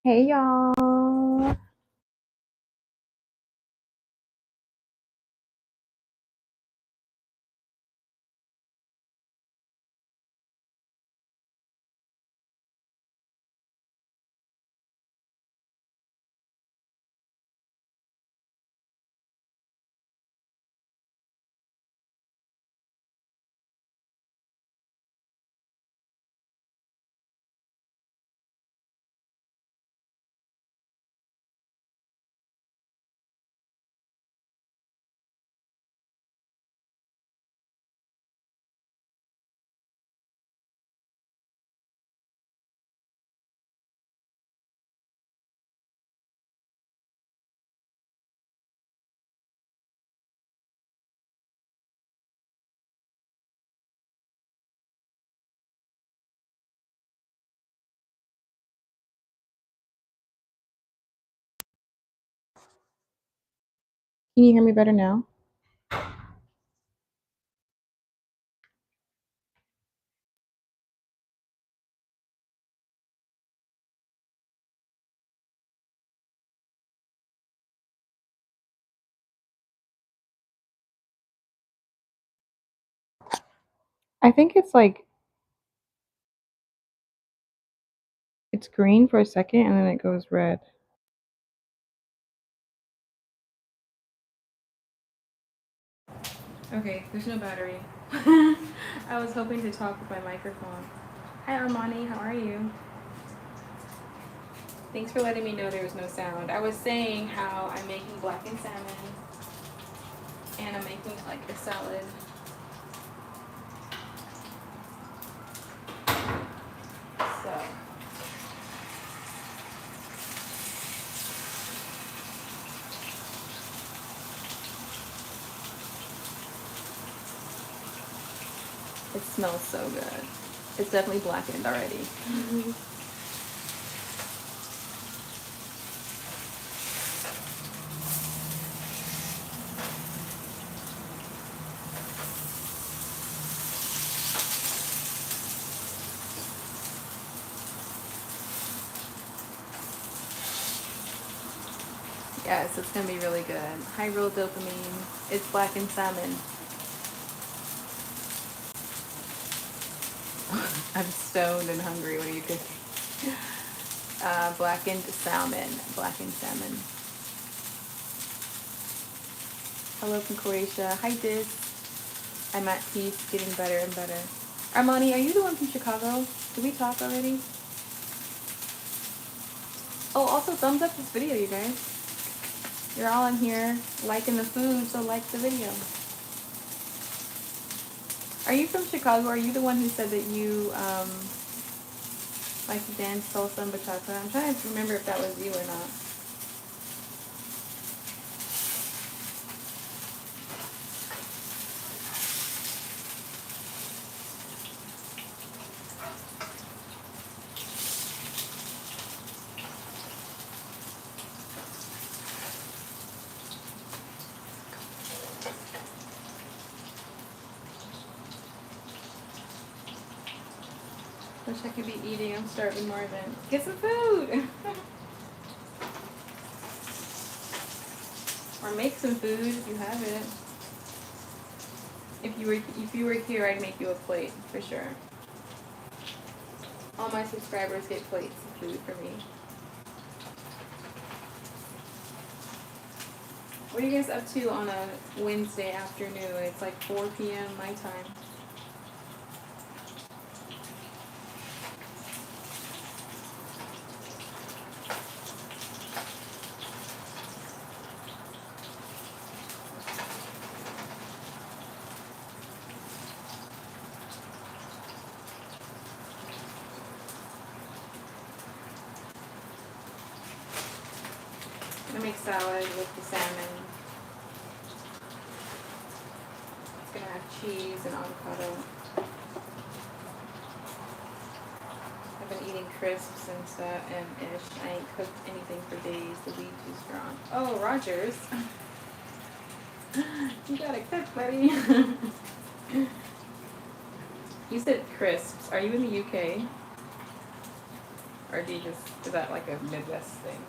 Hey y'all. Can you hear me better now? I think it's green for a second and then it goes red. Okay, there's no battery. I was hoping to talk with my microphone. Hi Armani, how are you? Thanks for letting me know there was no sound. I was saying how I'm making blackened salmon and I'm making like a salad. So it smells so good. It's definitely blackened already. Yes, it's gonna be really good. High real dopamine. It's blackened salmon. I'm stoned and hungry. What do you think? Blackened salmon. Blackened salmon. Hello from Croatia. Hi, Diz. I'm at peace, getting better and better. Armani, are you the one from Chicago? Did we talk already? Oh, also thumbs up this video, you guys. You're all in here liking the food, so like the video. Are you from Chicago? Are you the one who said that you like to dance salsa and bachata? I'm trying to remember if that was you or not. Wish I could be eating. I'm starving, Marvin. Get some food! Or make some food if you have it. If you were here, I'd make you a plate for sure. All my subscribers get plates of food for me. What are you guys up to on a Wednesday afternoon? It's like 4 p.m. my time. I'm gonna make salad with the salmon. It's gonna have cheese and avocado. I've been eating crisps and stuff and ish. I ain't cooked anything for days. The weed too strong. Oh, Rogers. You gotta cook, buddy. You said crisps. Are you in the UK? Or do you just, is that like a Midwest thing?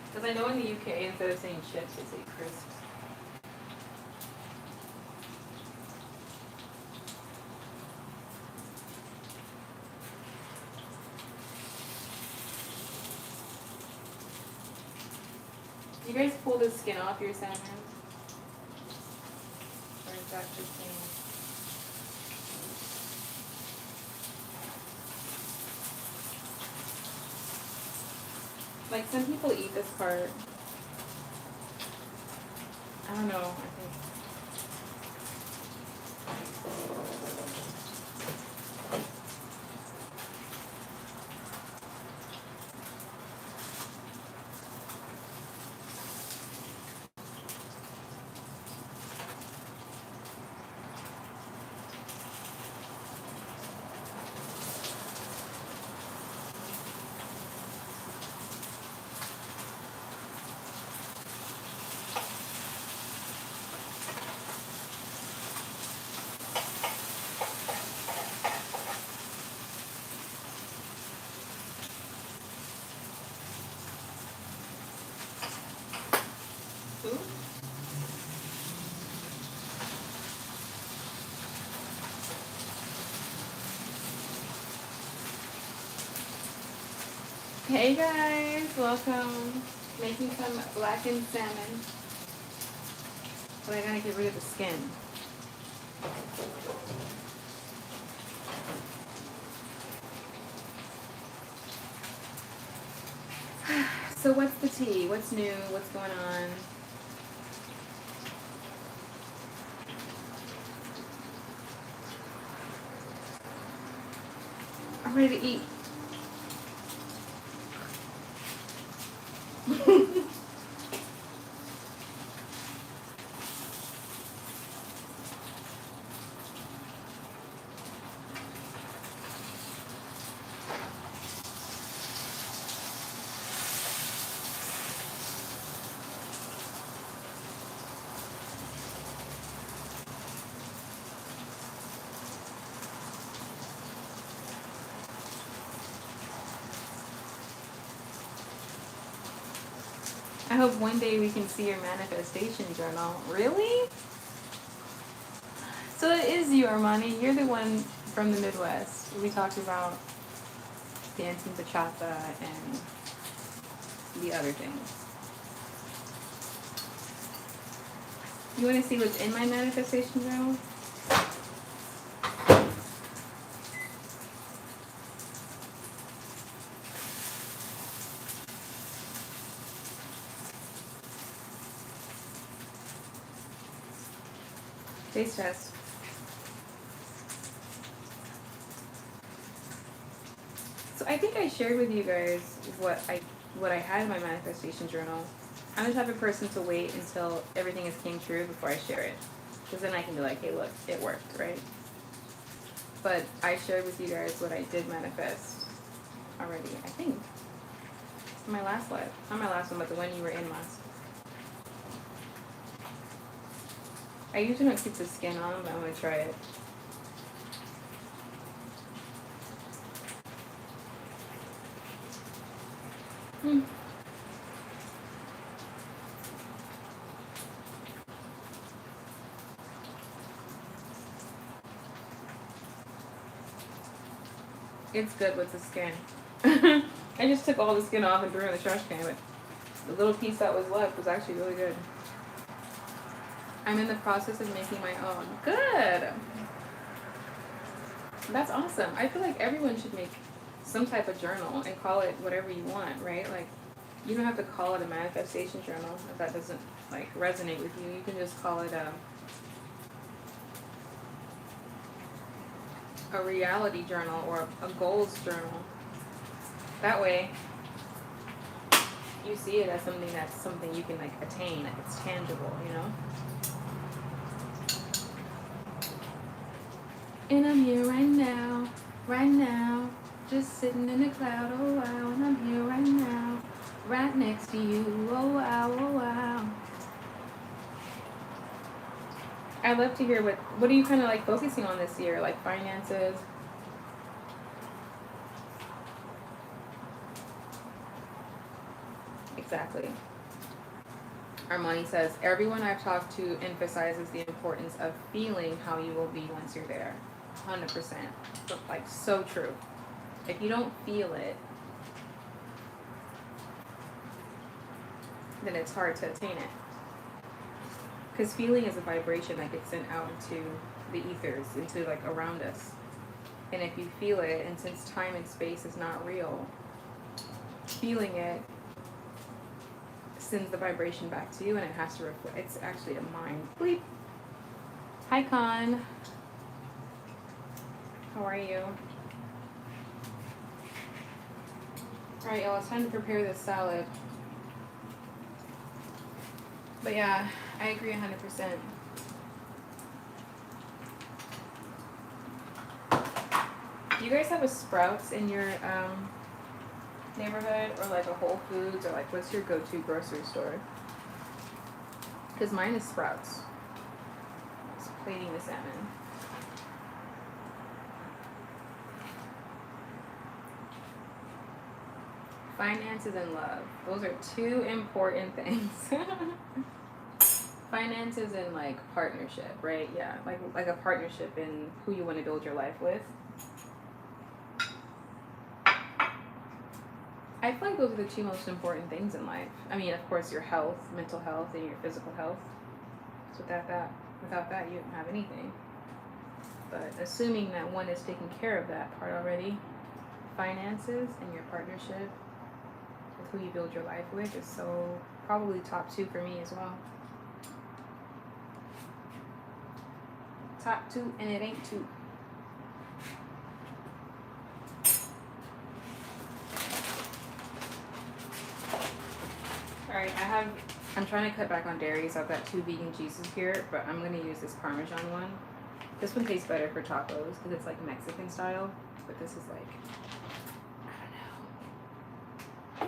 Because I know in the UK, instead of saying chips, they say crisps. Do you guys pull the skin off your salmon? Or is that just thing? Like some people eat this part. I don't know. I think. Ooh. Hey guys, welcome. Making some blackened salmon. But I gotta get rid of the skin. So what's the tea? What's new? What's going on? I'm ready to eat. I hope one day we can see your manifestation journal. Really? So it is you, Armani. You're the one from the Midwest. We talked about dancing bachata and the other things. You want to see what's in my manifestation journal? Taste test. So I think I shared with you guys what I had in my manifestation journal. I'm the type of person to wait until everything has came true before I share it. Because then I can be like, hey look, it worked, right? But I shared with you guys what I did manifest already, I think. In my last live. Not my last one, but the one you were in last. I usually don't keep the skin on, but I'm going to try it. It's good with the skin. I just took all the skin off and threw it in the trash can, but the little piece that was left was actually really good. I'm in the process of making my own. Good! That's awesome. I feel like everyone should make some type of journal and call it whatever you want, right? Like, you don't have to call it a manifestation journal if that doesn't, like, resonate with you. You can just call it a reality journal or a goals journal. That way, you see it as something you can, like, attain, like it's tangible, you know? And I'm here right now, just sitting in a cloud, oh wow, and I'm here right now, right next to you, oh wow, oh wow. I'd love to hear what are you kind of like focusing on this year, like finances? Exactly. Armani says, everyone I've talked to emphasizes the importance of feeling how you will be once you're there. 100%. Like, so true. If you don't feel it, then it's hard to attain it. Because feeling is a vibration that gets sent out into the ethers, into like around us. And if you feel it, and since time and space is not real, feeling it sends the vibration back to you, and it has to reflect. It's actually a mind bleep. Hi, Con. How are you? Alright, y'all, it's time to prepare this salad. But yeah, I agree 100%. Do you guys have a Sprouts in your neighborhood, or like a Whole Foods, or like what's your go-to grocery store? Because mine is Sprouts. Just plating the salmon. Finances and love. Those are two important things. Finances and like partnership, right? Yeah, like a partnership in who you want to build your life with. I feel like those are the two most important things in life. I mean, of course, your health, mental health, and your physical health. So without that, you don't have anything. But assuming that one is taking care of that part already, finances and your partnership with who you build your life with is so probably top 2 for me as well. Top 2, and it ain't 2. Alright, I'm trying to cut back on dairy, so I've got 2 vegan cheeses here, but I'm going to use this Parmesan one. This one tastes better for tacos because it's like Mexican style, but this is like, I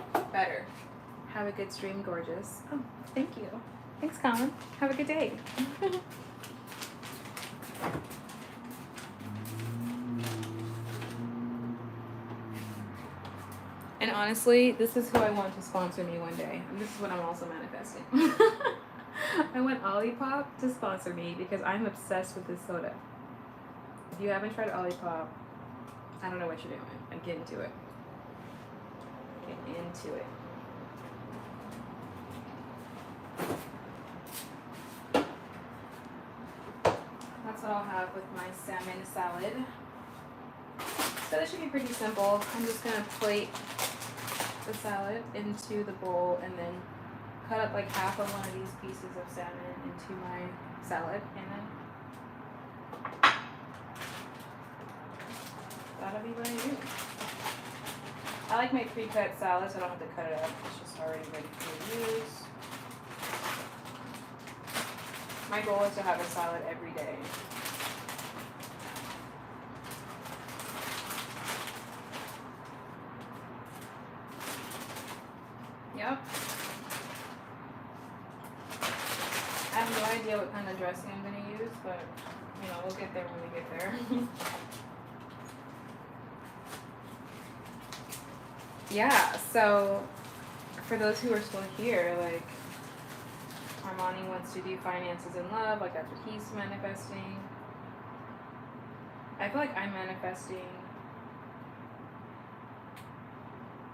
don't know, better. Have a good stream, gorgeous. Oh, thank you. Thanks, Colin. Have a good day. And honestly, this is who I want to sponsor me one day. And this is what I'm also manifesting. I want Olipop to sponsor me because I'm obsessed with this soda. If you haven't tried Olipop, I don't know what you're doing. And get into it. Get into it. That's what I'll have with my salmon salad. So this should be pretty simple. I'm just going to plate the salad into the bowl and then cut up like half of one of these pieces of salmon into my salad, and then that'll be what I do. I like my pre-cut salad so I don't have to cut it up. It's just already ready for use. My goal is to have a salad every day. Yep. I have no idea what kind of dressing I'm going to use, but, you know, we'll get there when we get there. Yeah, so for those who are still here, like, Armani wants to do finances and love, like that's what he's manifesting. I feel like I'm manifesting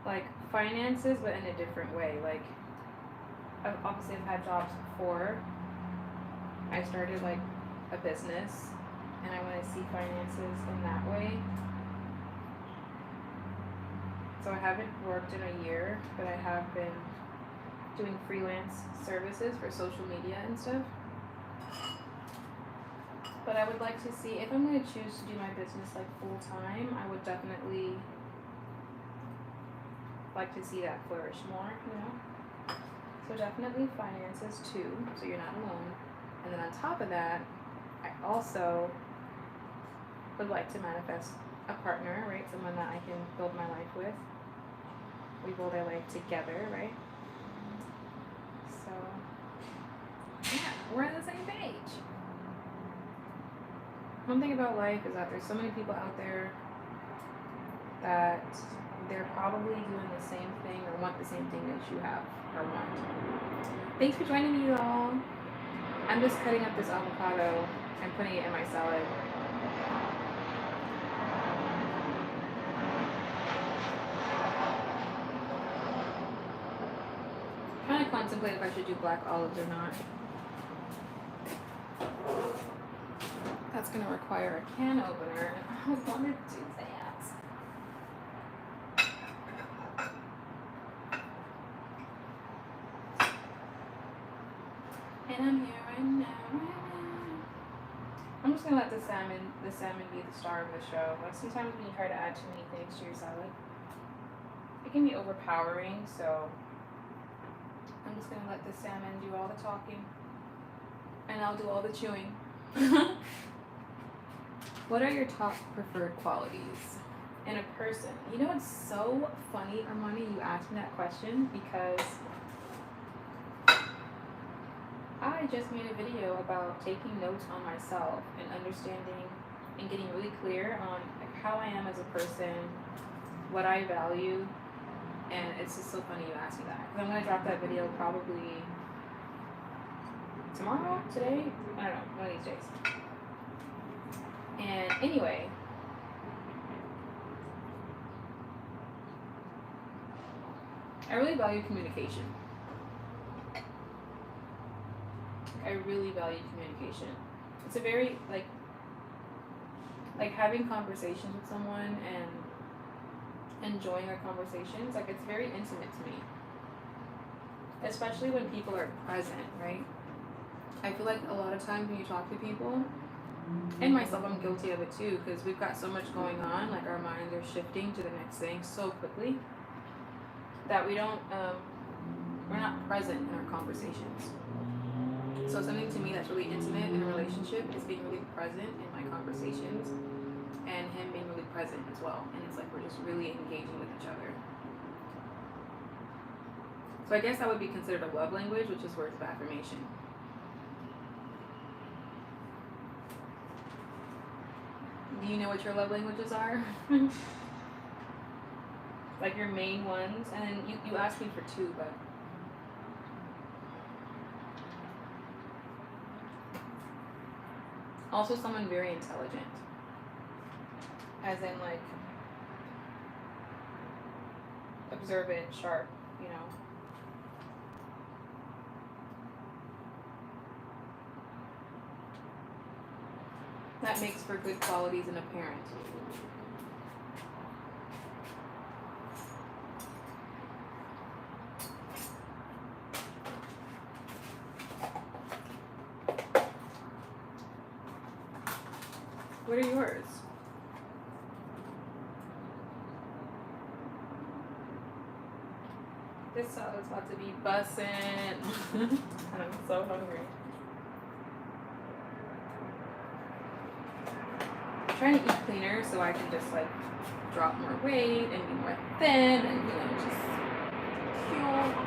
like finances, but in a different way. Like, I've had jobs before. I started like a business, and I want to see finances in that way. So I haven't worked in a year, but I have been doing freelance services for social media and stuff. But I would like to see, if I'm going to choose to do my business like full time, I would definitely like to see that flourish more, you know? So definitely finances too, so you're not alone. And then on top of that, I also would like to manifest a partner, right? Someone that I can build my life with. We build our life together, right? So, yeah, we're on the same page. One thing about life is that there's so many people out there that they're probably doing the same thing or want the same thing that you have, or want. Thanks for joining me, y'all. I'm just cutting up this avocado and putting it in my salad. I'm trying to contemplate if I should do black olives or not. That's gonna require a can opener, and I don't want to do that. And I'm here right now, right now. I'm just gonna let the salmon be the star of the show. Like sometimes when you try to add too many things to your salad, it can be overpowering. So I'm just gonna let the salmon do all the talking, and I'll do all the chewing. What are your top preferred qualities in a person? You know, it's so funny, Armani, you asked me that question because I just made a video about taking notes on myself and understanding and getting really clear on like how I am as a person, what I value, and it's just so funny you asked me that. Because I'm going to drop that video probably tomorrow, today, I don't know, one of these days. And anyway, I really value communication. I really value communication. It's a very like having conversations with someone and enjoying our conversations. Like it's very intimate to me, especially when people are present, right? I feel like a lot of times when you talk to people, and myself, I'm guilty of it too, because we've got so much going on. Like our minds are shifting to the next thing so quickly that we don't, we're not present in our conversations. So something to me that's really intimate in a relationship is being really present in my conversations and him being really present as well. And it's like we're just really engaging with each other. So I guess that would be considered a love language, which is words of affirmation. Do you know what your love languages are? Like your main ones? And then you asked me for two, but also someone very intelligent. As in like observant, sharp, you know. That makes for good qualities in a parent. What are yours? This salad's about to be bussin'. I'm so hungry. I'm trying to eat cleaner so I can just like drop more weight and be more thin and you know just cute.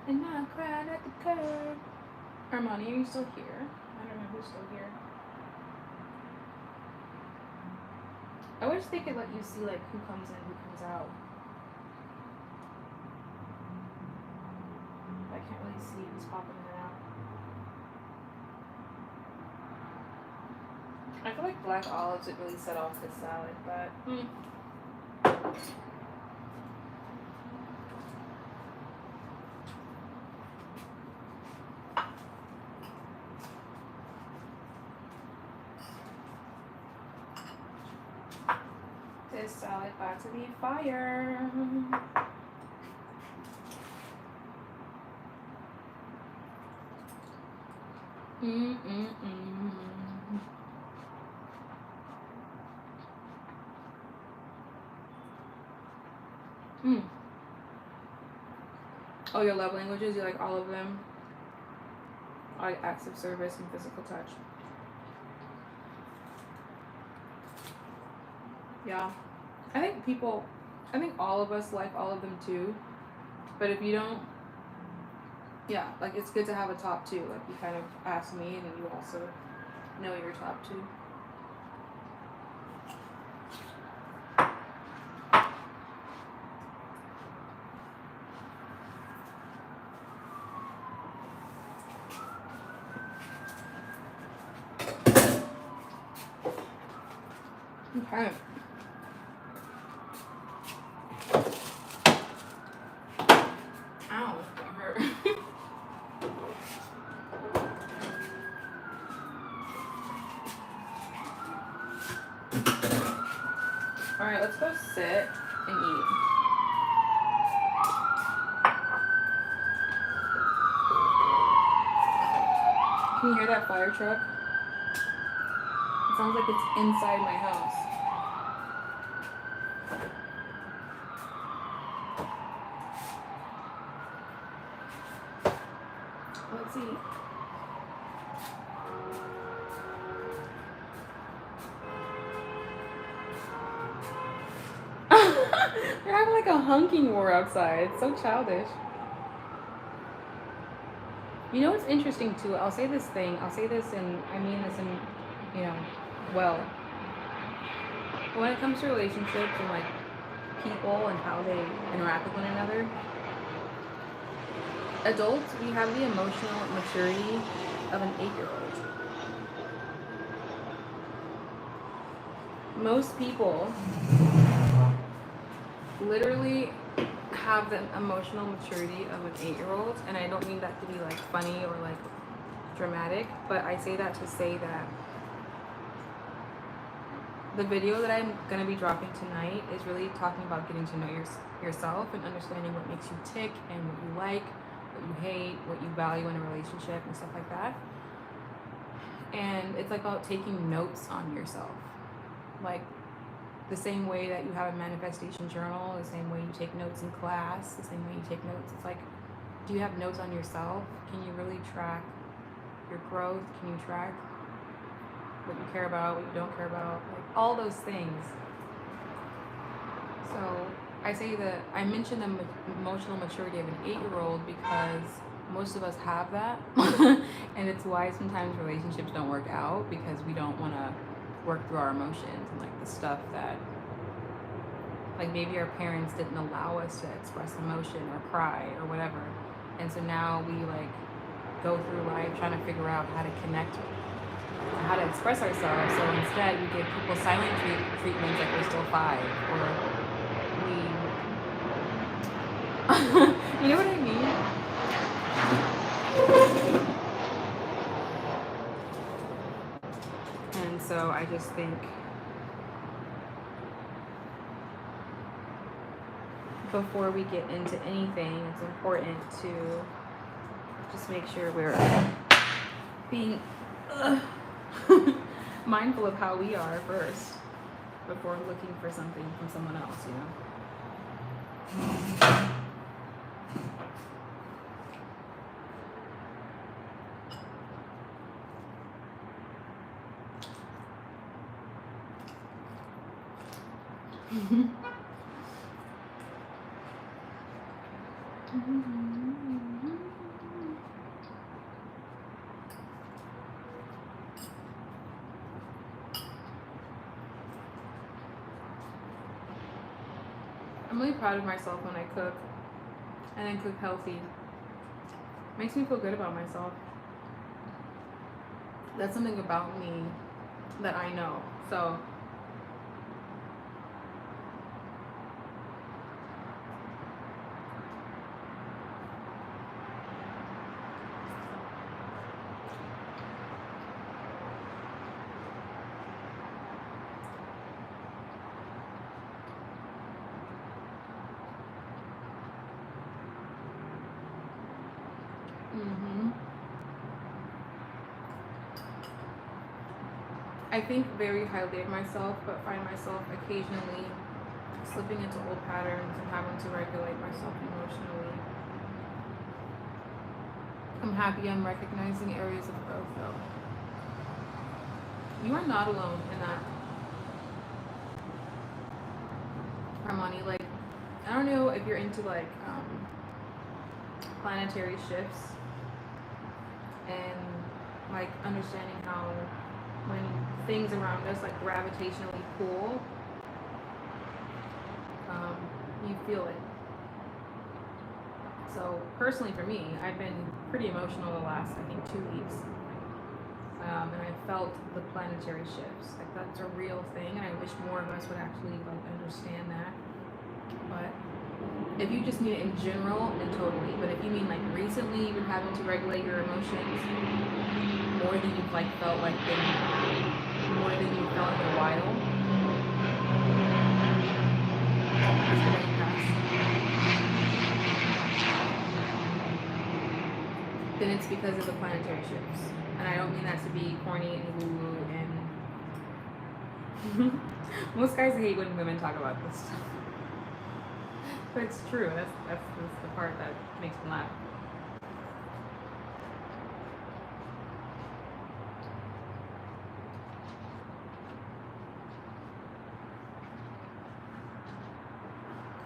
And I cried at the curb. Armani, are you still here? I don't know who's still here. I wish they could let you see like who comes in, who comes out. I can't really see who's popping in and out. I feel like black olives would really set off the salad, but this salad about to be fire. Mm. Oh, your love languages, you like all of them? I like acts of service and physical touch. Yeah. I think all of us like all of them too. But if you don't, yeah, like it's good to have a top two. Like you kind of ask me and then you also know your top two. Okay. Ow, that hurt. Alright, let's go sit and eat. Can you hear that fire truck? It sounds like it's inside my house. Let's eat. They're having like a hunking war outside. It's so childish. You know what's interesting too? I'll say this, and I mean this in, you know, well. When it comes to relationships and like people and how they interact with one another, adults, we have the emotional maturity of an 8-year-old. Most people literally have the emotional maturity of an 8-year-old, and I don't mean that to be like funny or like dramatic, but I say that to say that the video that I'm going to be dropping tonight is really talking about getting to know yourself and understanding what makes you tick and what you like, what you hate, what you value in a relationship and stuff like that. And it's like about taking notes on yourself. Like the same way that you have a manifestation journal, the same way you take notes in class, the same way you take notes. It's like, do you have notes on yourself? Can you really track your growth? Can you track what you care about, what you don't care about, like all those things. So I say that I mention the emotional maturity of an 8-year-old because most of us have that. And it's why sometimes relationships don't work out, because we don't want to work through our emotions and like the stuff that, like maybe our parents didn't allow us to express emotion or cry or whatever. And so now we like go through life trying to figure out how to connect, how to express ourselves. So instead we give people silent treatments like we're still 5, or we you know what I mean? And so I just think before we get into anything, it's important to just make sure we're being mindful of how we are first before looking for something from someone else, you know? I'm really proud of myself when I cook, and then cook healthy. Makes me feel good about myself. That's something about me that I know. So I think very highly of myself, but find myself occasionally slipping into old patterns and having to regulate myself emotionally. I'm happy I'm recognizing areas of growth though. You are not alone in that, Armani. Like, I don't know if you're into like planetary shifts and like understanding how when things around us like gravitationally pull, you feel it. So personally for me, I've been pretty emotional the last, I think, 2 weeks. And I felt the planetary shifts. Like that's a real thing, and I wish more of us would actually like understand that. But if you just mean it in general, then totally. But if you mean like recently you've been having to regulate your emotions more than you've like felt like more than you felt in a while, then it's because of the planetary shifts. And I don't mean that to be corny and woo-woo and most guys hate when women talk about this stuff. But it's true. That's the part that makes me laugh.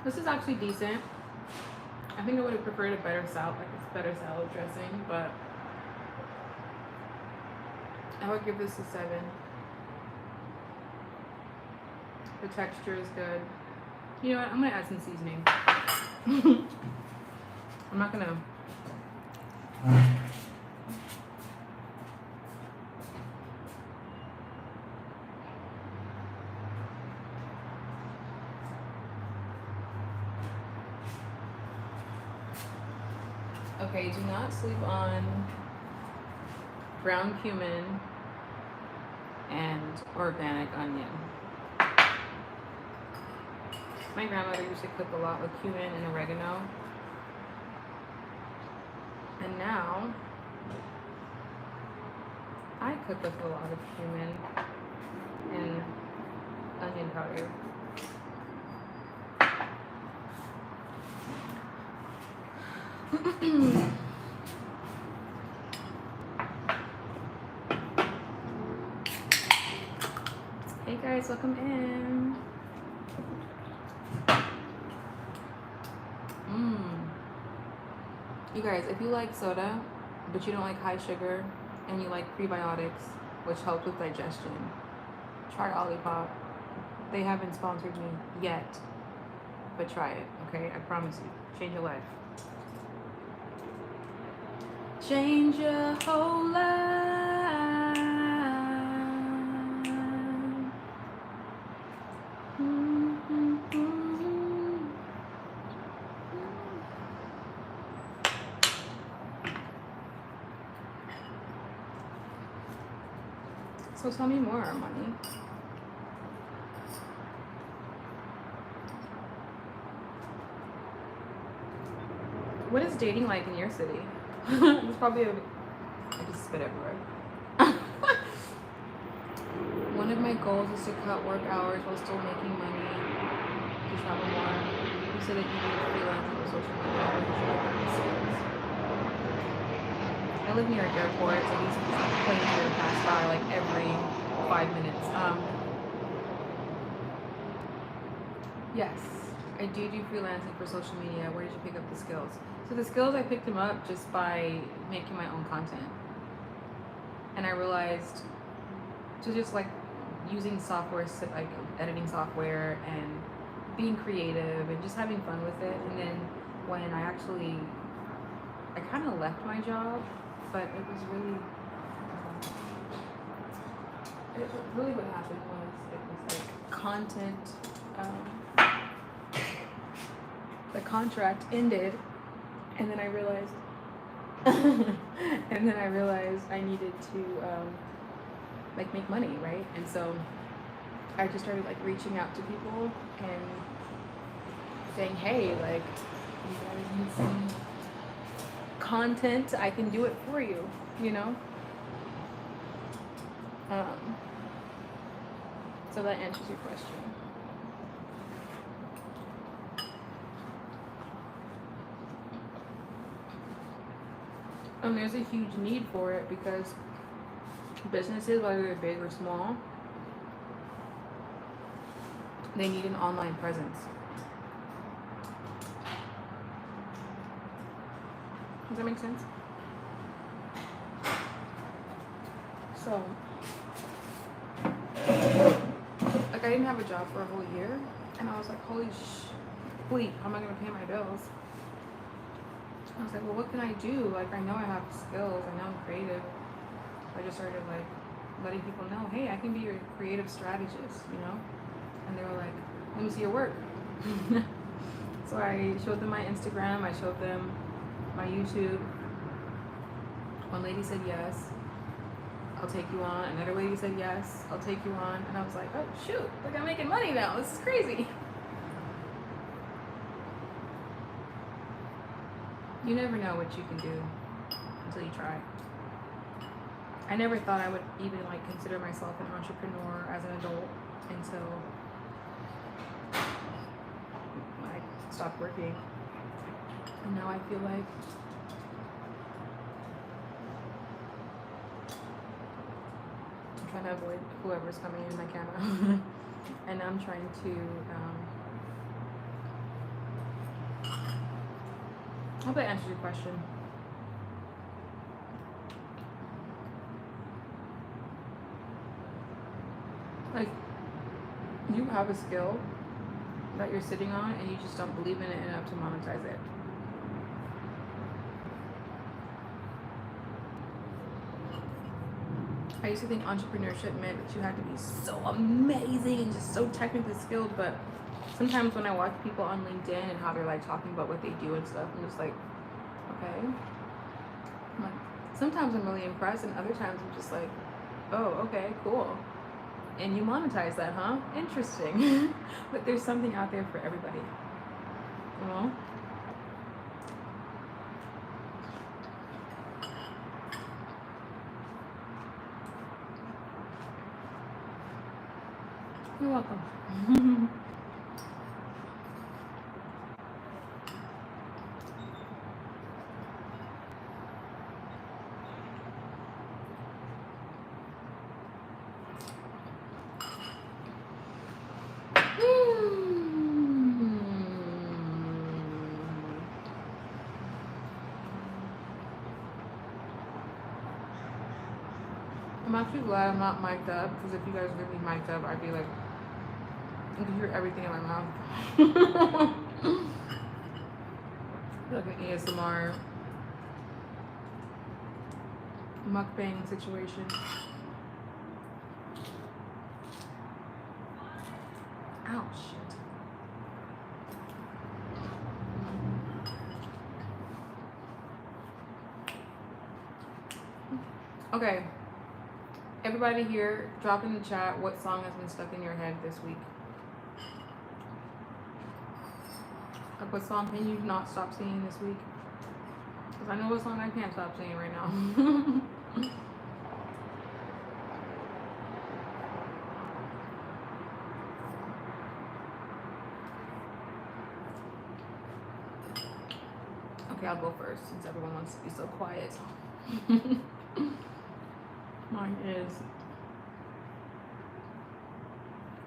This is actually decent. I think I would have preferred a better salad, like it's better salad dressing, but I would give this a 7. The texture is good. You know what? I'm gonna add some seasoning. I'm not gonna. Okay, do not sleep on ground cumin and organic onion. My grandmother used to cook a lot with cumin and oregano. And now I cook with a lot of cumin and onion powder. Hey guys, welcome in. You guys, if you like soda, but you don't like high sugar, and you like prebiotics, which help with digestion, try Olipop. They haven't sponsored me yet, but try it, okay? I promise you, change your life. Change your whole life. So tell me more, Armani. What is dating like in your city? It's probably I just spit everywhere. One of my goals is to cut work hours while still making money to travel more. You said that you need freelancing with social media. What did you like about the skills? I live near an airport, so these planes are pass by like every 5 minutes. Yes, I do freelancing for social media. Where did you pick up the skills? So the skills, I picked them up just by making my own content. And I realized to just like using software, like editing software and being creative and just having fun with it. And then when I kind of left my job, but it was really, what happened was it was like content, the contract ended, and then I realized, I needed to like make money, right? And so I just started like reaching out to people and saying, hey, like, you guys need some content, I can do it for you, you know? So that answers your question. And there's a huge need for it because businesses, whether they're big or small, they need an online presence. Does that make sense? So, like, I didn't have a job for a whole year, and I was like, holy bleep, how am I gonna pay my bills? I was like, well, what can I do? Like, I know I have skills, I know I'm creative. I just started like letting people know, hey, I can be your creative strategist, you know? And they were like, let me see your work. So I showed them my Instagram, I showed them my YouTube. One lady said yes, I'll take you on. Another lady said yes, I'll take you on. And I was like, oh shoot, like I'm making money now. This is crazy. You never know what you can do until you try. I never thought I would even like consider myself an entrepreneur as an adult until I stopped working. And now I feel like I'm trying to avoid whoever's coming in my camera. And I'm trying to I hope that answers your question. Like, you have a skill that you're sitting on and you just don't believe in it enough to monetize it. I used to think entrepreneurship meant that you had to be so amazing and just so technically skilled, but sometimes when I watch people on LinkedIn and how they're like talking about what they do and stuff, I'm just like, okay. I'm like, sometimes I'm really impressed and other times I'm just like, oh, okay, cool. And you monetize that, huh? Interesting. But there's something out there for everybody. You know? You're welcome. I'm actually glad I'm not mic'd up, because if you guys were me mic'd up, I'd be like, you can hear everything in my mouth. Like an ASMR mukbang situation. Ouch, shit. Okay. Everybody here, drop in the chat what song has been stuck in your head this week. Like, what song can you not stop singing this week? Because I know what song I can't stop singing right now. Okay, I'll go first since everyone wants to be so quiet. Mine is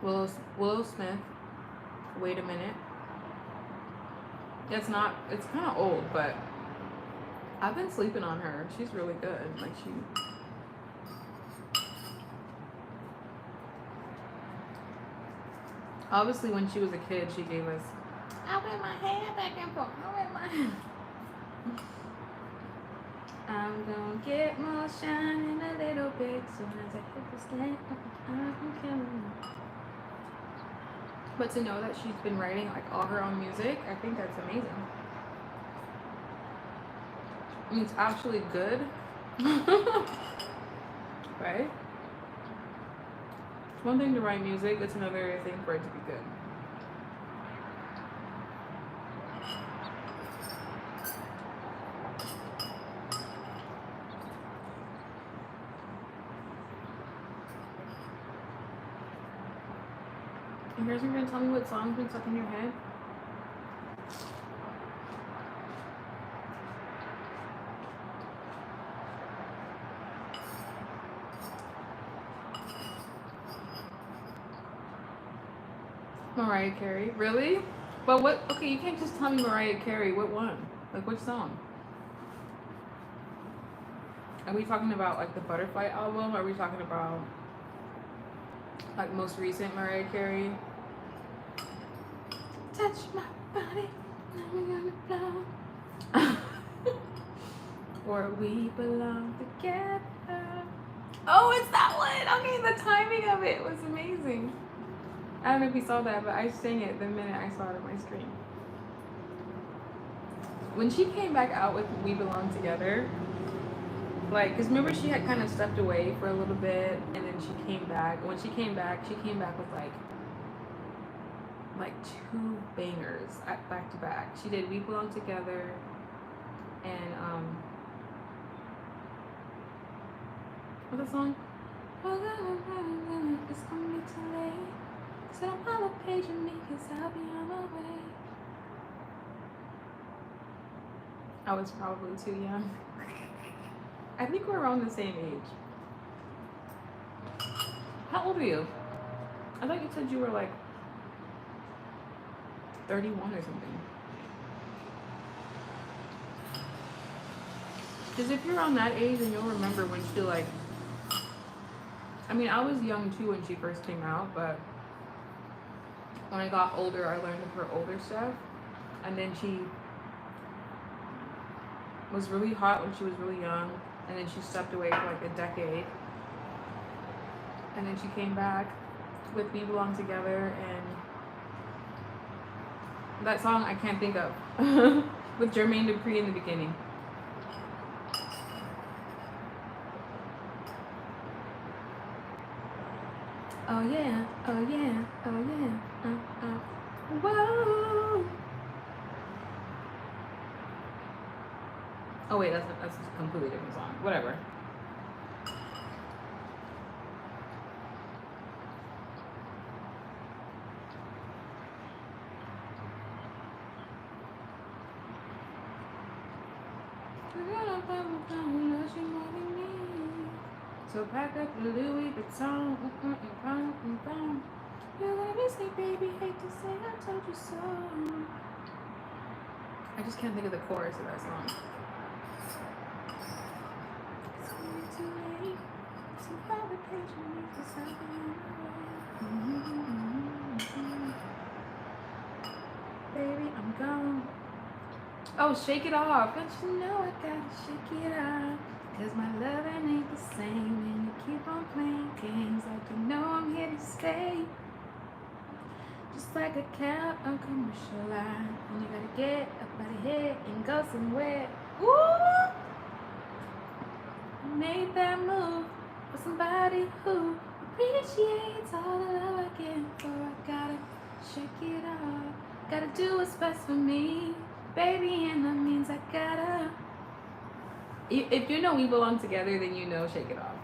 Willow Smith, Wait a Minute. It's kind of old, but I've been sleeping on her. She's really good. Like, obviously when she was a kid, she gave us, I wear my hair back and forth, I wear my hair. I'm gonna get more shine in a little bit soon as I hit the stand. But to know that she's been writing like all her own music, I think that's amazing. I mean, it's actually good. Right? It's one thing to write music, it's another thing for it to be good. You guys are gonna tell me what song's been stuck in your head? Mariah Carey. Really? But what? Okay, you can't just tell me Mariah Carey. What one? Like which song? Are we talking about like the Butterfly album? Are we talking about like most recent Mariah Carey? Touch my body, now we're gonna blow. Or we belong together. Oh, it's that one. Okay, the timing of it was amazing. I don't know if you saw that, but I sang it the minute I saw it on my screen. When she came back out with "We Belong Together," like, cause remember she had kind of stepped away for a little bit, and then she came back. When she came back with like two bangers back to back. She did "We Belong Together" and what's the song? It's gonna be too late. Said I'm on a page of me, cause I'll be on my way. I was probably too young. I think we're around the same age. How old are you? I thought you said you were like 31 or something. Because if you're on that age, then you'll remember when she like... I mean, I was young too when she first came out, but when I got older, I learned of her older stuff. And then she was really hot when she was really young, and then she stepped away for like a decade. And then she came back with "We Belong Together" and that song I can't think of with Jermaine Dupri in the beginning. Oh yeah, oh yeah, oh yeah, whoa. Oh wait, that's a completely different song. Whatever. So pack up the Louis Vuitton. You're gonna miss me, baby. Hate to say I told you so. I just can't think of the chorus of that song. It's gonna be too late. So have a page of me for something. Baby, I'm gone. Oh, Shake It Off. Don't you know I gotta shake it off? Cause my loving ain't the same, and you keep on playing games like you know I'm here to stay. Just like a cab on commercial line, and you gotta get up out of here and go somewhere. Ooh! I made that move for somebody who appreciates all the love I give. So I gotta shake it off. Gotta do what's best for me, baby, and that means I gotta. If you know "We Belong Together," then you know "Shake It Off."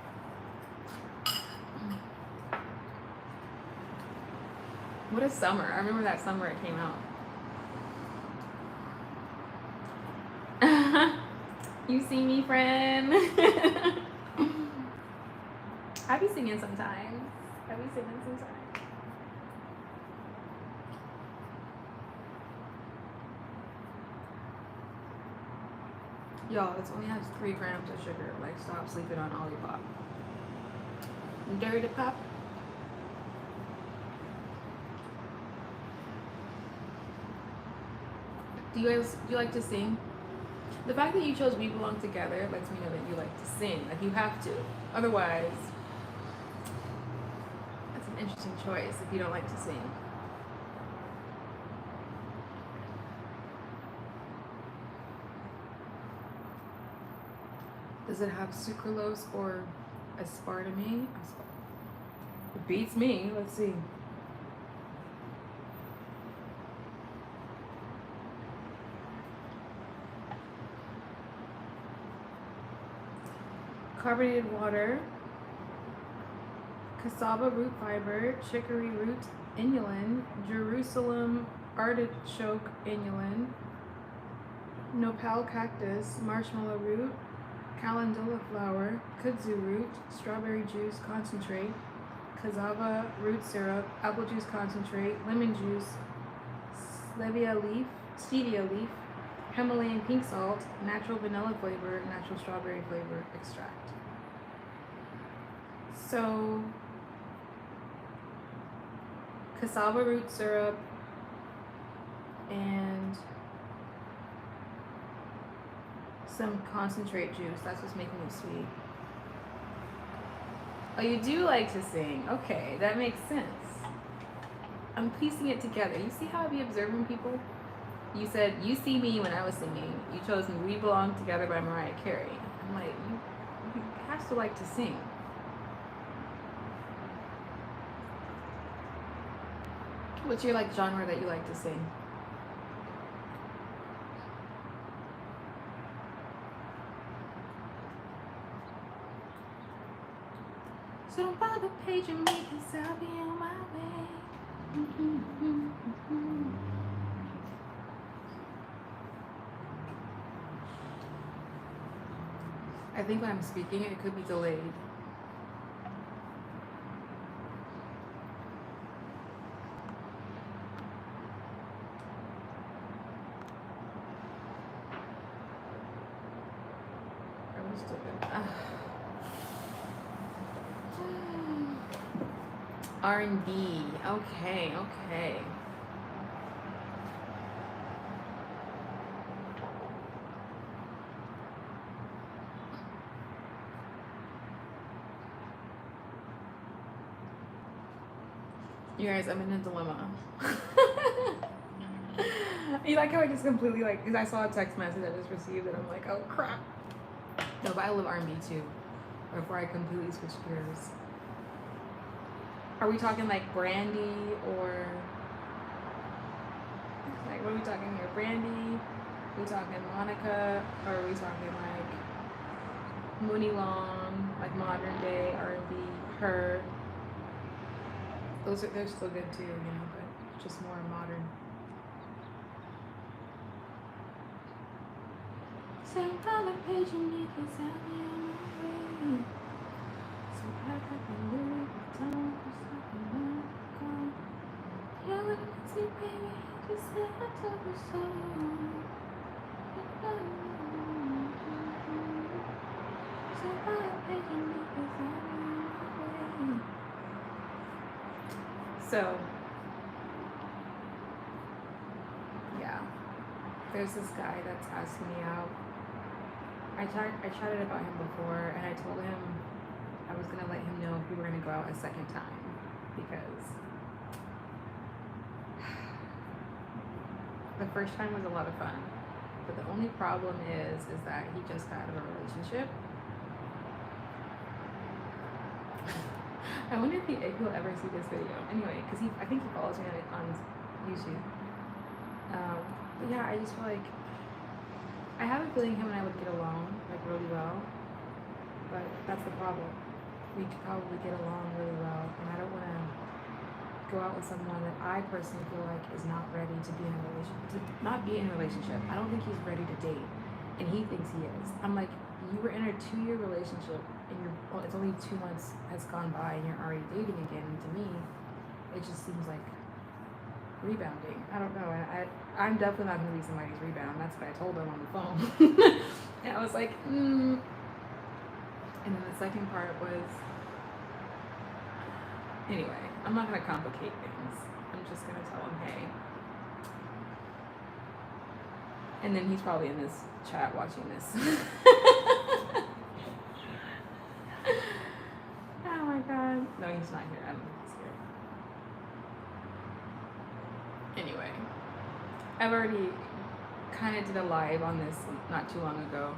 What a summer. I remember that summer it came out. You see me, friend? I be singing sometimes. Y'all, it only has 3 grams of sugar. Like, stop sleeping on Olipop. Dirty Pop. Do you like to sing? The fact that you chose "We Belong Together" lets me know that you like to sing. Like, you have to. Otherwise, that's an interesting choice if you don't like to sing. Does it have sucralose or aspartame? It beats me. Let's see. Carbonated water, cassava root fiber, chicory root inulin, Jerusalem artichoke inulin, nopal cactus, marshmallow root, calendula flower, kudzu root, strawberry juice concentrate, cassava root syrup, apple juice concentrate, lemon juice, stevia leaf, Himalayan pink salt, natural vanilla flavor, natural strawberry flavor extract. So, cassava root syrup and some concentrate juice. That's what's making it sweet. Oh, you do like to sing. Okay, that makes sense. I'm piecing it together. You see how I be observing people? You said, you see me when I was singing. You chose We Belong Together by Mariah Carey. I'm like, you have to like to sing. What's your like genre that you like to sing? So don't bother paging me, cause I'll be on my way. I think when I'm speaking, it could be delayed. R&B. Okay. You guys, I'm in a dilemma. You like how I just completely like, because I saw a text message I just received and I'm like, oh crap. No, but I love R&B too. Before I completely switch gears. Are we talking like Brandy or like what are we talking here? Brandy? Are we talking Monica? Or are we talking like Mooney Long, like modern day R&B, her? They're still good too, you know, but just more modern. So I'm paging me 'cause I'll be on my way. So I got the lyric time for something go. Yeah, when I see baby, just say I told you so. So I'm paging me 'cause I'll be on my way. So, yeah, there's this guy that's asking me out. I chatted about him before, and I told him I was gonna let him know if we were gonna go out a second time because the first time was a lot of fun. But the only problem is that he just got out of a relationship. I wonder if he'll ever see this video. Anyway, because I think he follows me on YouTube. But yeah, I just feel like I have a feeling him and I would get along like really well. But that's the problem. We could probably get along really well, and I don't want to go out with someone that I personally feel like is not ready to be in a relationship. I don't think he's ready to date, and he thinks he is. I'm like, you were in a 2-year relationship, and it's only 2 months has gone by, and you're already dating again. And to me, it just seems like rebounding. I don't know. I'm definitely not going to be somebody's rebound. That's what I told him on the phone. And I was like, And then the second part was, anyway, I'm not going to complicate things. I'm just going to tell him, hey. And then he's probably in this chat watching this. Oh my god. No, he's not here. I don't think he's here. Anyway, I've already kind of did a live on this not too long ago.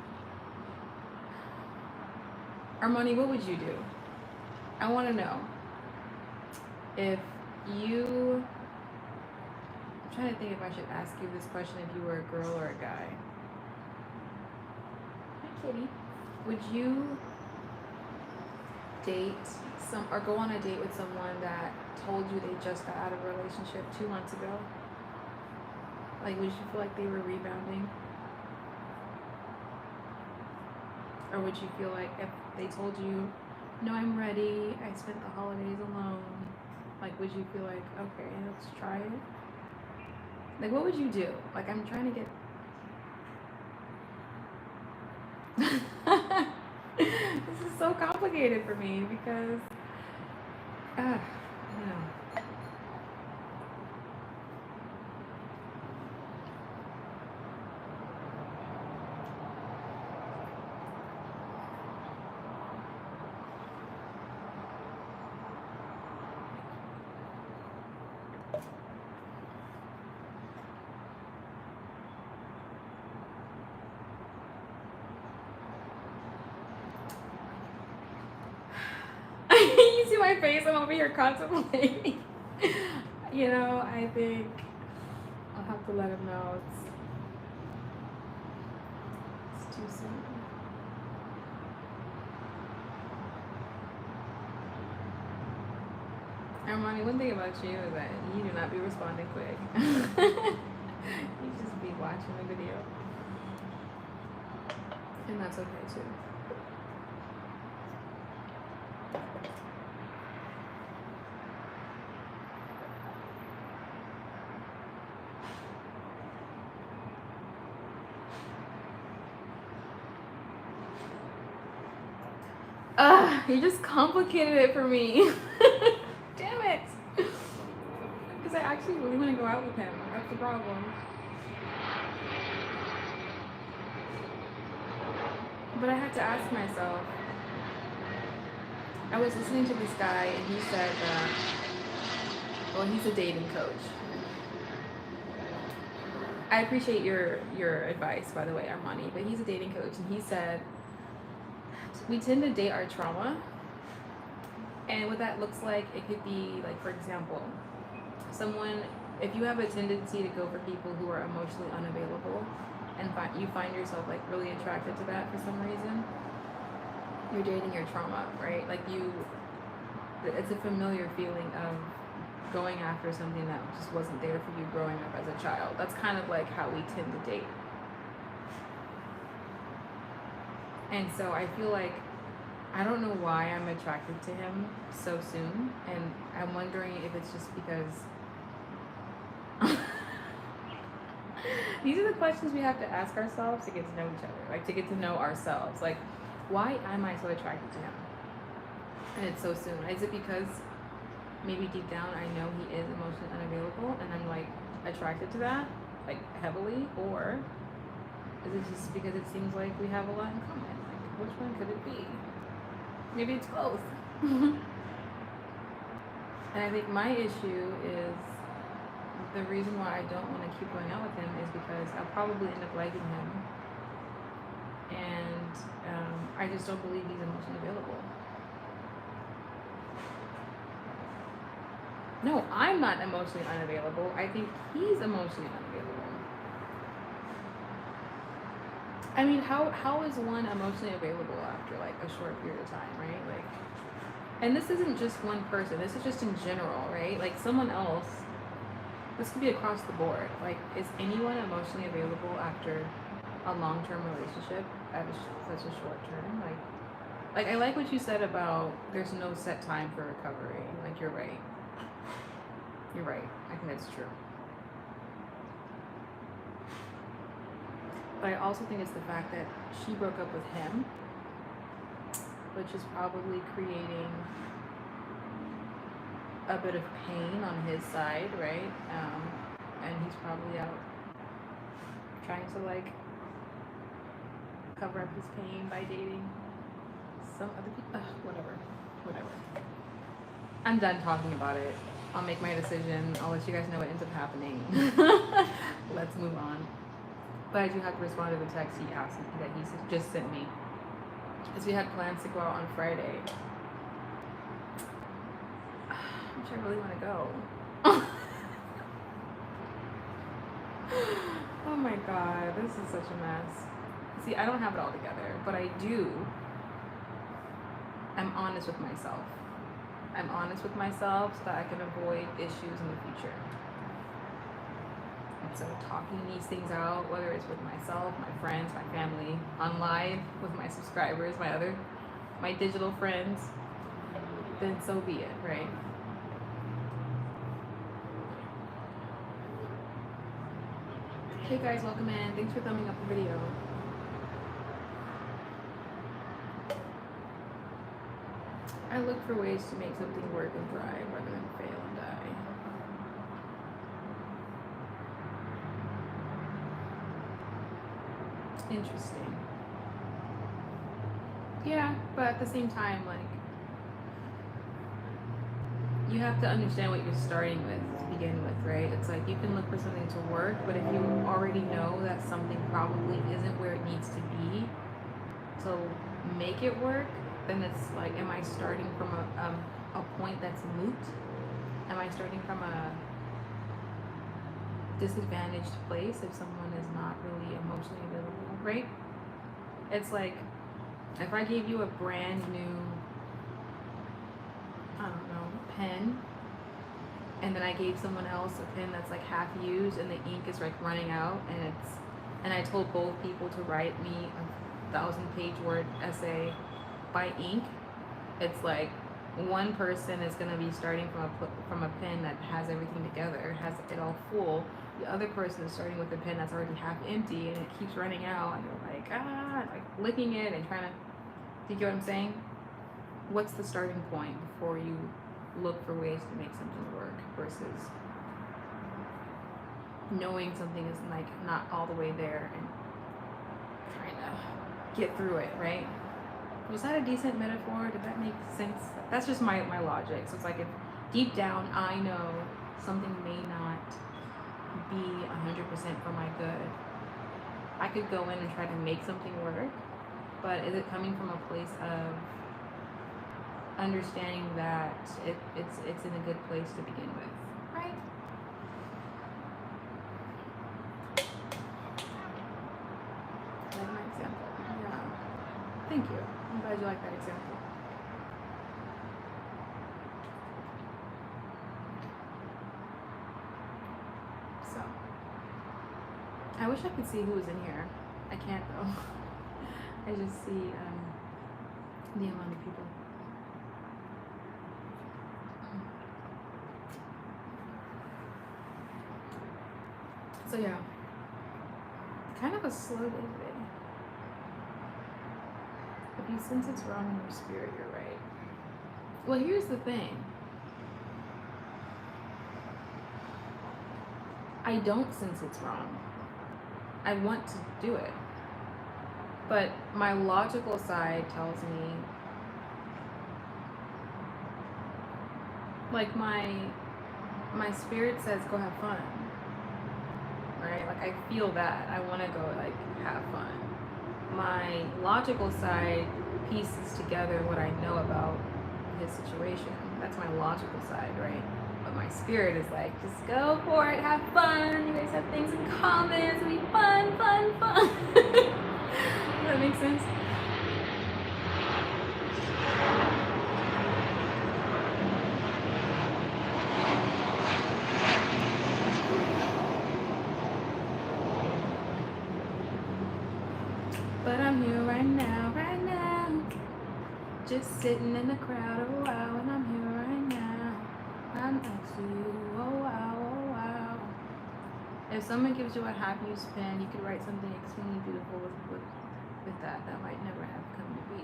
Armoni, what would you do? I want to know if you... I'm trying to think if I should ask you this question if you were a girl or a guy. Hi, kitty. Would you date or go on a date with someone that told you they just got out of a relationship 2 months ago? Like, would you feel like they were rebounding? Or would you feel like if they told you No, I'm ready. I spent the holidays alone. Like, would you feel like, okay, let's try it? Like, what would you do? Like, I'm trying to get. This is so complicated for me because, you know. You see my face? I'm over here contemplating. I think I'll have to let him know it's too soon. Armani, one thing about you is that you do not be responding quick. You just be watching the video. And that's okay too. You just complicated it for me. Damn it. Because I actually really want to go out with him. That's the problem. But I had to ask myself. I was listening to this guy and he said that, well, he's a dating coach. I appreciate your advice, by the way, Armani, but he's a dating coach and he said we tend to date our trauma. And what that looks like, it could be like, for example, if you have a tendency to go for people who are emotionally unavailable and you find yourself like really attracted to that for some reason, you're dating your trauma, right? Like it's a familiar feeling of going after something that just wasn't there for you growing up as a child. That's kind of like how we tend to date. And so I feel like I don't know why I'm attracted to him so soon, and I'm wondering if it's just because these are the questions we have to ask ourselves to get to know each other, like to get to know ourselves. Like, why am I so attracted to him? And it's so soon. Is it because maybe deep down I know he is emotionally unavailable and I'm like attracted to that, like heavily? Or is it just because it seems like we have a lot in common? Like, which one could it be? Maybe it's both. And I think my issue is the reason why I don't want to keep going out with him is because I'll probably end up liking him. And I just don't believe he's emotionally available. No, I'm not emotionally unavailable. I think he's emotionally unavailable. I mean, how is one emotionally available after like a short period of time, right? Like, and this isn't just one person. This is just in general, right? Like someone else. This could be across the board. Like, is anyone emotionally available after a long-term relationship at such a short term? Like I like what you said about there's no set time for recovery. Like, you're right. You're right. I think that's true. But I also think it's the fact that she broke up with him, which is probably creating a bit of pain on his side, right? And he's probably out trying to like cover up his pain by dating some other people. Whatever. I'm done talking about it. I'll make my decision. I'll let you guys know what ends up happening. Let's move on. But I do have to respond to the text he asked me that he just sent me. Because we had plans to go out on Friday. Which I really want to go. Oh my god, this is such a mess. See, I don't have it all together, but I do. I'm honest with myself. I'm honest with myself so that I can avoid issues in the future. And so talking these things out, whether it's with myself, my friends, my family, on live with my subscribers, my digital friends, then so be it, right? Hey guys, welcome in. Thanks for thumbing up the video. I look for ways to make something work and thrive rather than fail and die. Interesting. Yeah, but at the same time, like, you have to understand what you're starting with to begin with, right? It's like you can look for something to work, but if you already know that something probably isn't where it needs to be to make it work, then it's like, am I starting from a point that's moot? Am I starting from a disadvantaged place if someone is not really emotionally available, right? It's like, if I gave you a brand new, I don't know, pen, and then I gave someone else a pen that's like half used and the ink is like running out, and I told both people to write me a 1,000-page word essay by ink, it's like one person is going to be starting from a pen that has everything together, has it all full. The other person is starting with a pen that's already half empty and it keeps running out, and they're like licking it and trying to. Do you get what I'm saying? What's the starting point before you look for ways to make something work versus knowing something is like not all the way there and trying to get through it, right? Was that a decent metaphor? Did that make sense? That's just my logic. So it's like, if deep down I know something may not be 100% for my good, I could go in and try to make something work, but is it coming from a place of understanding that it's in a good place to begin with, right? Like my example. Yeah. Thank you. I'm glad you like that example. So, I wish I could see who was in here. I can't though. I just see the amount of people. So yeah, kind of a slow day today. If you sense it's wrong in your spirit, you're right. Well, here's the thing. I don't sense it's wrong. I want to do it. But my logical side tells me, like my spirit says go have fun. Right? Like I feel that. I want to go like have fun. My logical side pieces together what I know about his situation. That's my logical side, right? But my spirit is like, just go for it, have fun. You guys have things in common. It's gonna be fun, fun, fun. Does that make sense? But I'm here right now, just sitting in the crowd, oh wow, and I'm here right now, I'm next to you, oh wow, oh wow. If someone gives you a half-used pen, you could write something extremely beautiful with that might never have come to be.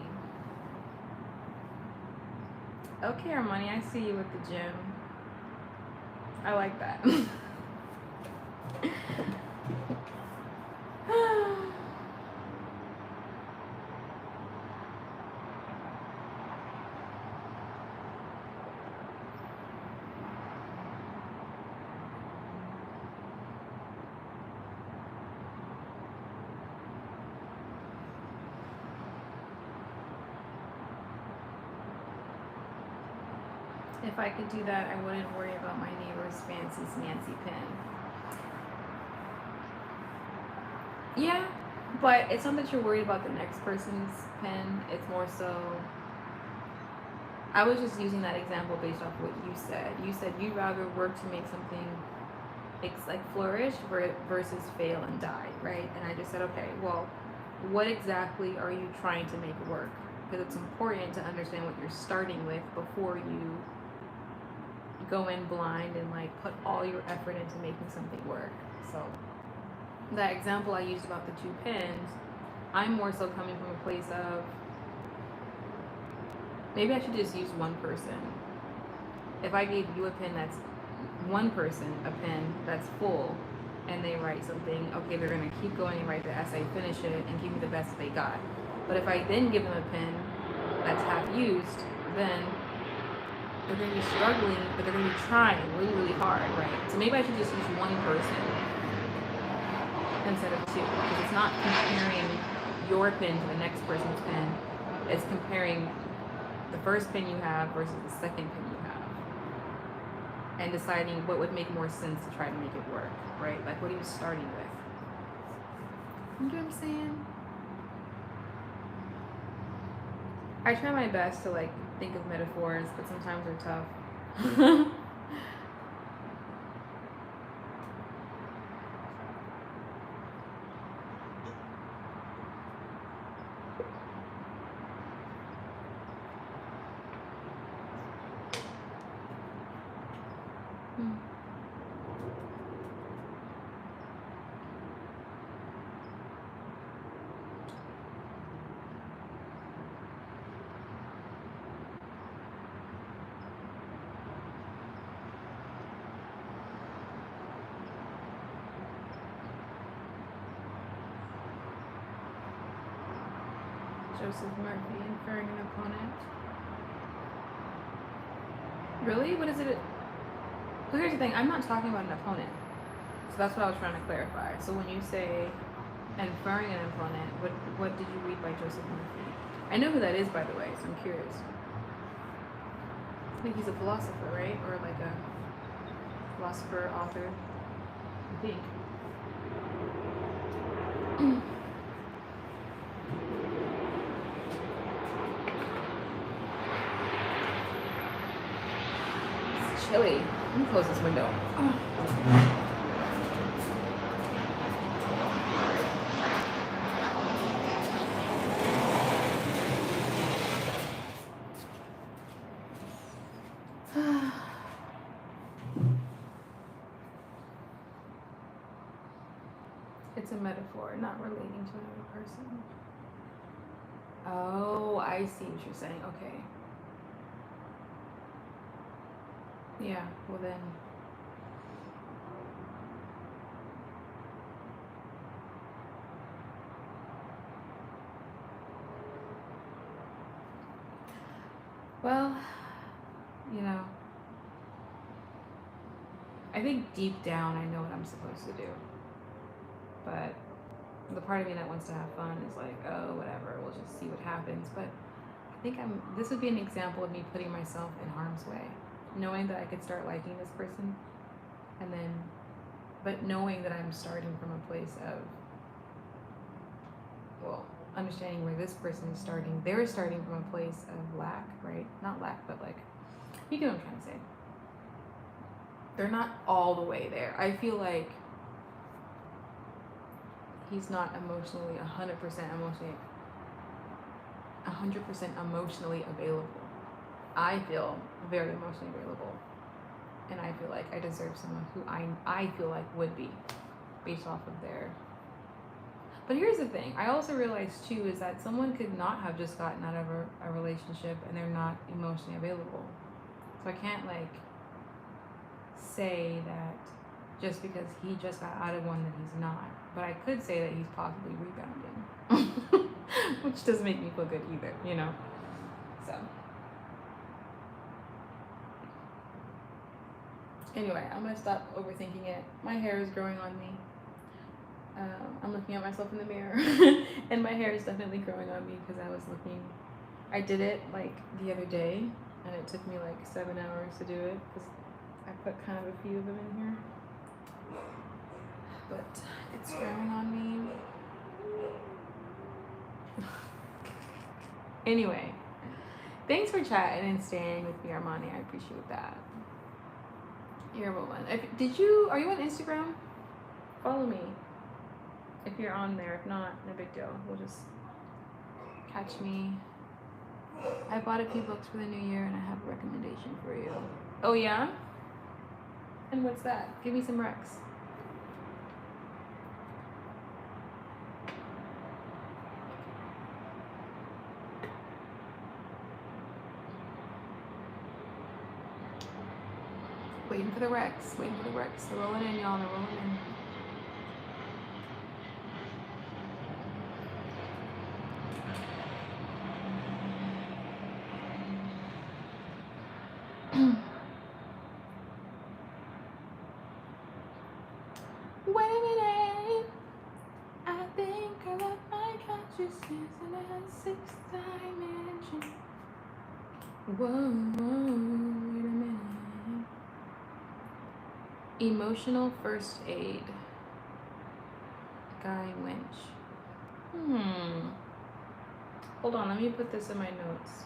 Okay, Armani, I see you at the gym. I like that. If I could do that, I wouldn't worry about my neighbor's fancy smancy pen. Yeah, but it's not that you're worried about the next person's pen. It's more so, I was just using that example based off what you said. You said you'd rather work to make something like flourish versus fail and die, right? And I just said, okay, well, what exactly are you trying to make work? because it's important to understand what you're starting with before you go in blind and like put all your effort into making something work. So that example I used about the 2 pins, I'm more so coming from a place of maybe I should just use one person. If I gave you a pin that's one person, a pin that's full, and they write something, okay, they're gonna keep going and write the essay, finish it, and give me the best they got. But if I then give them a pin that's half used, then they're gonna be struggling, but they're gonna be trying really, really hard, right? So maybe I should just use one person instead of two, because it's not comparing your pin to the next person's pin. It's comparing the first pin you have versus the second pin you have, and deciding what would make more sense to try to make it work, right? Like, what are you starting with? You know what I'm saying? I try my best to like think of metaphors, but sometimes they're tough. Joseph Murphy inferring an opponent. Really? What is it? Well, here's the thing. I'm not talking about an opponent. So that's what I was trying to clarify. So when you say inferring an opponent, what did you read by Joseph Murphy? I know who that is, by the way, so I'm curious. I think he's a philosopher, right? Or like a philosopher, author. I think. Chilly. Let me close this window. It's a metaphor, not relating to another person. Oh, I see what you're saying. Okay. Yeah, well then. Well, you know, I think deep down I know what I'm supposed to do. But the part of me that wants to have fun is like, oh, whatever, we'll just see what happens. But I think this would be an example of me putting myself in harm's way. Knowing that I could start liking this person, and then, but knowing that I'm starting from a place of, well, understanding where this person is starting. They're starting from a place of lack, right? Not lack, but like, you get what I'm trying to say. They're not all the way there. I feel like he's not emotionally 100% emotionally available. I feel very emotionally available, and I feel like I deserve someone who I feel like would be, based off of their. But here's the thing, I also realized too is that someone could not have just gotten out of a relationship and they're not emotionally available. So I can't like say that just because he just got out of one that he's not. But I could say that he's possibly rebounding, which doesn't make me feel good either, you know? So. Anyway, I'm gonna stop overthinking it. My hair is growing on me. I'm looking at myself in the mirror and my hair is definitely growing on me because I did it like the other day and it took me like 7 hours to do it because I put kind of a few of them in here. But it's growing on me. Anyway, thanks for chatting and staying with me, Armani. I appreciate that. You're a woman. Are you on Instagram? Follow me. If you're on there. If not, no big deal. We'll just catch me I bought a few books for the new year and I have a recommendation for you. Oh yeah? And what's that? Give me some recs. Waiting for the recs. Waiting for the recs. They're rolling in, y'all. They're rolling in. Wait a minute. I think I left my consciousness in a sixth dimension. Whoa, wait a minute. Emotional first aid. Guy Winch. Hold on, let me put this in my notes.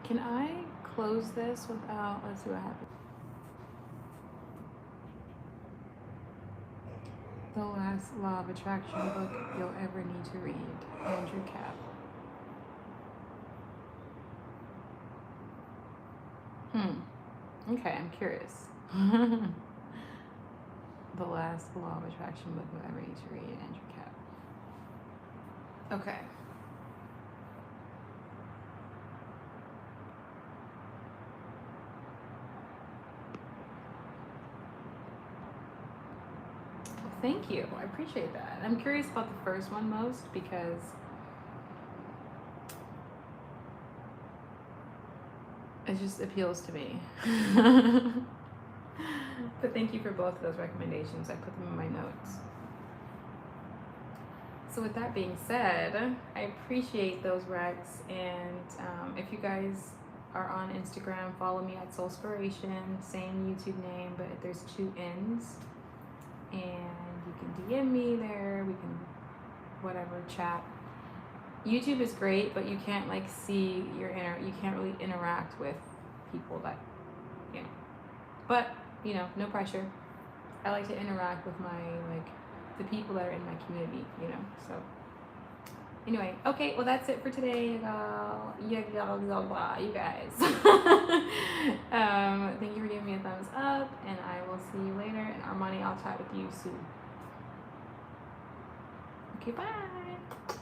Can I close this without, let's see what happens. The last law of attraction book you'll ever need to read. Andrew Cap. Okay, I'm curious. The last law of attraction book you'll ever need to read. Andrew Cap. Okay. Thank you. I appreciate that. I'm curious about the first one most because it just appeals to me. But thank you for both of those recommendations. I put them in my notes. So with that being said, I appreciate those recs. And if you guys are on Instagram, follow me at Soulspiration, same YouTube name, but there's 2 N's. And you can DM me there, we can whatever chat. YouTube is great, but you can't like see you can't really interact with people that, you know. But, you know, no pressure. I like to interact with the people that are in my community, you know. So anyway, okay, well that's it for today, you guys. Thank you for giving me a thumbs up, and I will see you later. And Armani, I'll chat with you soon. Okay, bye.